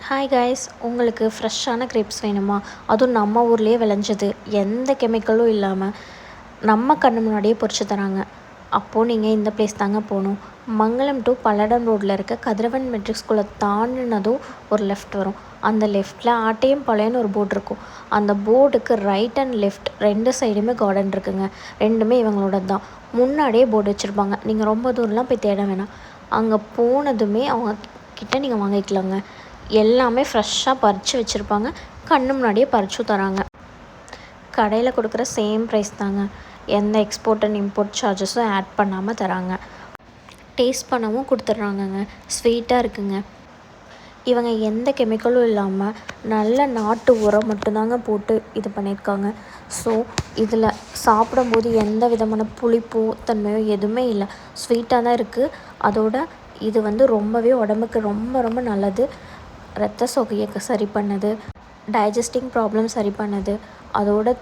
Hi guys, உங்களுக்கு ஃப்ரெஷ்ஷான grapes வேணுமா? அதுவும் நம்ம ஊர்லேயே விளைஞ்சது, எந்த கெமிக்கலும் இல்லாமல் நம்ம கண்ணு முன்னாடியே பொறிச்சு தராங்க. அப்போது நீங்கள் இந்த பிளேஸ் தாங்க போகணும். மங்களம் டு பல்லடம் ரோட்டில் இருக்க கதிரவன் மெட்ரிக் ஸ்கூலை தாண்டினதும் ஒரு லெஃப்ட் வரும். அந்த லெஃப்ட்டில் ஆட்டையம்பாளையம்னு ஒரு போர்டு இருக்கும். அந்த போர்டுக்கு ரைட் அண்ட் லெஃப்ட் 2 சைடுமே கார்டன் இருக்குங்க. ரெண்டுமே இவங்களோட தான். முன்னாடியே போர்டு வச்சுருப்பாங்க. நீங்கள் ரொம்ப தூரம்லாம் போய் தேட வேணாம். அங்கே போனதுமே அவங்க கிட்ட நீங்கள் வாங்கிக்கலாங்க. எல்லாமே ஃப்ரெஷ்ஷாக பறித்து வச்சுருப்பாங்க. கண்ணு முன்னாடியே பறிச்சும் தராங்க. கடையில் கொடுக்குற சேம் ப்ரைஸ் தாங்க. எந்த எக்ஸ்போர்ட் அண்ட் இம்போர்ட் சார்ஜஸும் ஆட் பண்ணாமல் தராங்க. டேஸ்ட் பண்ணவும் கொடுத்துட்றாங்கங்க. ஸ்வீட்டாக இருக்குங்க. இவங்க எந்த கெமிக்கலும் இல்லாமல் நல்ல நாட்டு உரம் மட்டும்தாங்க போட்டு இது பண்ணியிருக்காங்க. ஸோ இதில் சாப்பிடும்போது எந்த விதமான புளிப்போ தன்மையோ எதுவுமே இல்லை. ஸ்வீட்டாக தான் இருக்குது. அதோட இது ரொம்பவே உடம்புக்கு ரொம்ப ரொம்ப நல்லது. இரத்த சோகையை சரி பண்ணுது, டைஜஸ்டிங் ப்ராப்ளம் சரி பண்ணுது. அதோட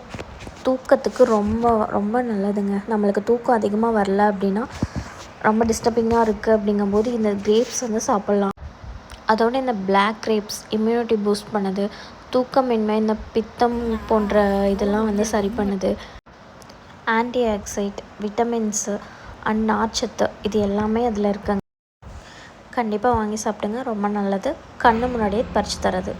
தூக்கத்துக்கு ரொம்ப ரொம்ப நல்லதுங்க. நம்மளுக்கு தூக்கம் அதிகமாக வரல அப்படின்னா, ரொம்ப டிஸ்டர்பிங்காக இருக்குது அப்படிங்கும்போது இந்த கிரேப்ஸ் சாப்பிட்லாம். அதோட இந்த பிளாக் கிரேப்ஸ் இம்யூனிட்டி பூஸ்ட் பண்ணுது. தூக்கமின்மை, இந்த பித்தம் போன்ற இதெல்லாம் சரி பண்ணுது. ஆன்டி ஆக்சைட், விட்டமின்ஸு அண்ட் நார்ச்சத்து இது எல்லாமே அதில் இருக்குங்க. கண்டிப்பாக வாங்கி சாப்பிடுங்க. ரொம்ப நல்லது. கண்ணு முன்னாடியே பறித்து தரது.